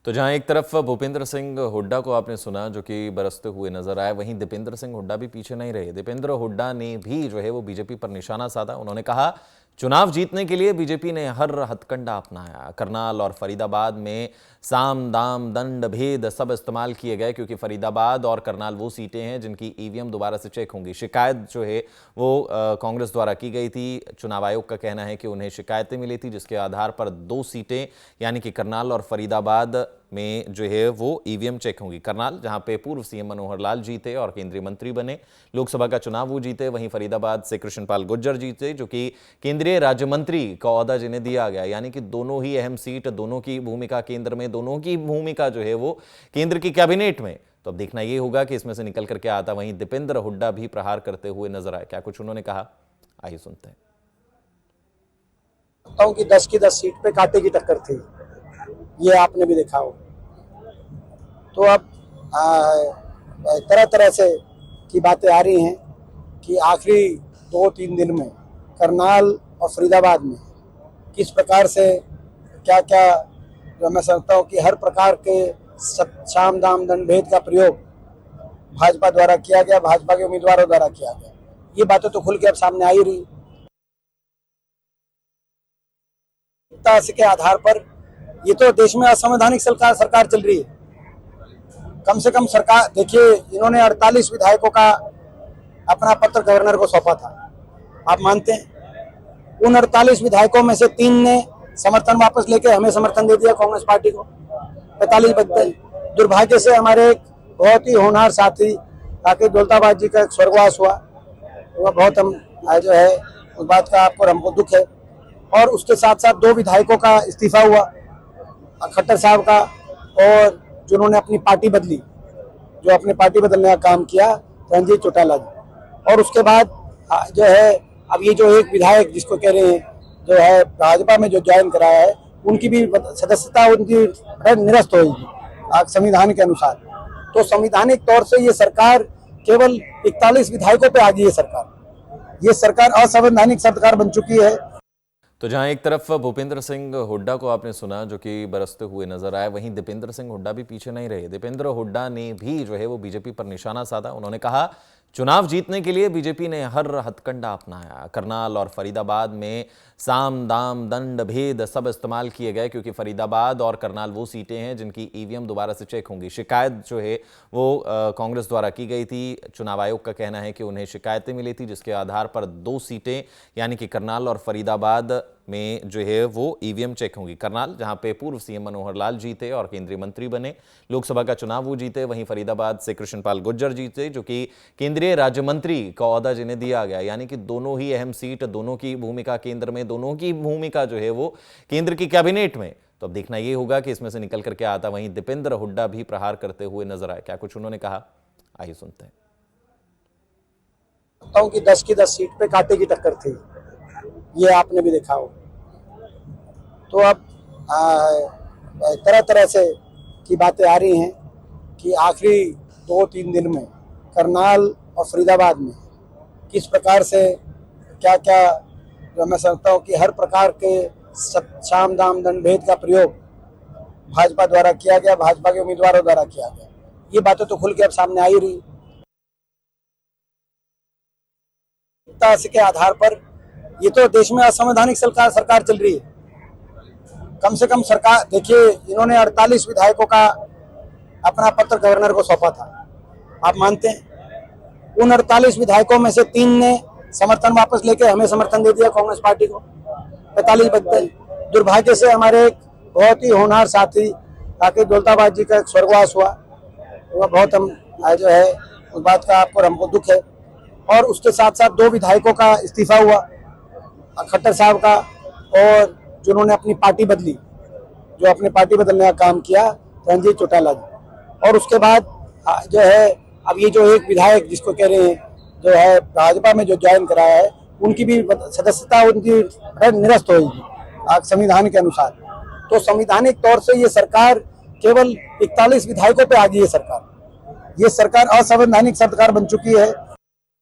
तो जहां एक तरफ भूपेंद्र सिंह हुड्डा को आपने सुना जो कि बरसते हुए नजर आए, वहीं दीपेंद्र सिंह हुड्डा भी पीछे नहीं रहे। दीपेंद्र हुड्डा ने भी जो है वो बीजेपी पर निशाना साधा। उन्होंने कहा चुनाव जीतने के लिए बीजेपी ने हर हथकंडा अपनाया। करनाल और फरीदाबाद में साम दाम दंड भेद सब इस्तेमाल किए गए, क्योंकि फरीदाबाद और करनाल वो सीटें हैं जिनकी ईवीएम दोबारा से चेक होंगी। शिकायत जो है वो कांग्रेस द्वारा की गई थी। चुनाव आयोग का कहना है कि उन्हें शिकायतें मिली थी, जिसके आधार पर 2 सीटें यानी कि करनाल और फरीदाबाद में जो है वो ईवीएम चेक होंगी। करनाल जहां पे पूर्व सीएम मनोहर लाल जीते और केंद्रीय मंत्री बने, लोकसभा का चुनाव वो जीते। वहीं फरीदाबाद से कृष्णपाल गुर्जर जीते, जो कि केंद्रीय राज्य मंत्री का ओहदा जिन्हें दिया गया। यानी कि दोनों ही अहम सीट, दोनों की भूमिका केंद्र में, दोनों की भूमिका जो है वो केंद्र की कैबिनेट में। तो अब देखना ये होगा कि इसमें से निकल करके आता। वहीं दीपेंद्र हुड्डा भी प्रहार करते हुए नजर आए। क्या कुछ उन्होंने कहा, आइए सुनते हैं। कि 10 की 10 सीट पे कांटे की टक्कर थी, ये आपने भी देखा हो। तो अब तरह तरह से की बातें आ रही हैं कि आखिरी 2-3 दिन में करनाल और फरीदाबाद में किस प्रकार से क्या क्या, जो मैं समझता हूँ कि हर प्रकार के साम दाम दंड भेद का प्रयोग भाजपा द्वारा किया गया, भाजपा के उम्मीदवारों द्वारा किया गया। ये बातें तो खुल के अब सामने आ ही रही। के आधार पर ये तो देश में असंवैधानिक सरकार चल रही है। कम से कम सरकार देखिए, इन्होंने 48 विधायकों का अपना पत्र गवर्नर को सौंपा था। आप मानते हैं उन 48 विधायकों में से 3 ने समर्थन वापस लेके हमें समर्थन दे दिया, कांग्रेस पार्टी को। 45 बचते। दुर्भाग्य से हमारे एक बहुत ही होनहार साथी राकेश दौलताबाद जी का एक स्वर्गवास हुआ। वह बहुत हम जो है उस बात का आपको हमको दुख है। और उसके साथ साथ 2 विधायकों का इस्तीफा हुआ, खट्टर साहब का, और जिन्होंने अपनी पार्टी बदली, जो अपनी पार्टी बदलने का काम किया, रणजीत चौटाला जी। और उसके बाद जो है अब ये जो एक विधायक जिसको कह रहे हैं जो है भाजपा में जो ज्वाइन कराया है, उनकी भी सदस्यता उनकी निरस्त होगी संविधान के अनुसार। तो संवैधानिक तौर से ये सरकार केवल 41 विधायकों पे आ गई है। ये सरकार असंवैधानिक सरकार बन चुकी है। तो जहां एक तरफ भूपेंद्र सिंह हुड्डा को आपने सुना जो कि बरसते हुए नजर आए, वहीं दीपेंद्र सिंह हुड्डा भी पीछे नहीं रहे। दीपेंद्र हुड्डा ने भी जो है वो बीजेपी पर निशाना साधा। उन्होंने कहा चुनाव जीतने के लिए बीजेपी ने हर हथकंडा अपनाया। करनाल और फरीदाबाद में साम दाम दंड भेद सब इस्तेमाल किए गए, क्योंकि फरीदाबाद और करनाल वो सीटें हैं जिनकी ईवीएम दोबारा से चेक होंगी। शिकायत जो है वो कांग्रेस द्वारा की गई थी। चुनाव आयोग का कहना है कि उन्हें शिकायतें मिली थी, जिसके आधार पर 2 सीटें यानी कि करनाल और फरीदाबाद में जो है वो ईवीएम चेक होंगी। करनाल जहां पे पूर्व सीएम मनोहर लाल जीते और केंद्रीय मंत्री बने, लोकसभा का चुनाव वो जीते। वहीं फरीदाबाद से कृष्णपाल गुर्जर जीते, जो कि केंद्रीय राज्य मंत्री का ओहदा जिन्हें दिया गया। यानी कि दोनों ही अहम सीट, दोनों की भूमिका केंद्र में, दोनों की भूमिका जो है वो केंद्र की कैबिनेट में। तो अब देखना ये होगा कि इसमें से निकल करके आता। वहीं दीपेंद्र हुड्डा भी प्रहार करते हुए नजर आए। क्या कुछ उन्होंने कहा, आइए सुनते हैं। कि 10 की 10 सीट पे कांटे की टक्कर थी, ये आपने भी देखा हो। तो अब तरह तरह से की बातें आ रही हैं कि आखिरी 2-3 दिन में करनाल और फरीदाबाद में किस प्रकार से क्या क्या, जो मैं समझता हूँ कि हर प्रकार के साम दाम दंड भेद का प्रयोग भाजपा द्वारा किया गया, भाजपा के उम्मीदवारों द्वारा किया गया। ये बातें तो खुल के अब सामने आ ही रही। के आधार पर ये तो देश में असंवैधानिक सरकार चल रही है। कम से कम सरकार देखिए, इन्होंने 48 विधायकों का अपना पत्र गवर्नर को सौंपा था। आप मानते हैं उन 48 विधायकों में से 3 ने समर्थन वापस लेके हमें समर्थन दे दिया, कांग्रेस पार्टी को। 45 बचते। दुर्भाग्य से हमारे एक बहुत ही होनहार साथी राकेश दौलताबाद जी का एक स्वर्गवास हुआ। वह बहुत हम जो है उस बात का आपको हमको दुख है। और उसके साथ साथ 2 विधायकों का इस्तीफा हुआ, खट्टर साहब का, और जिन्होंने अपनी पार्टी बदली, जो अपनी पार्टी बदलने का काम किया, रणजीत चौटाला जी। और उसके बाद जो है अब ये जो एक विधायक जिसको कह रहे हैं जो है भाजपा में जो ज्वाइन कराया है, उनकी भी सदस्यता उनकी निरस्त होगी संविधान के अनुसार। तो संवैधानिक तौर से ये सरकार केवल 41 विधायकों पे आ गई है। ये सरकार असंवैधानिक सरकार बन चुकी है।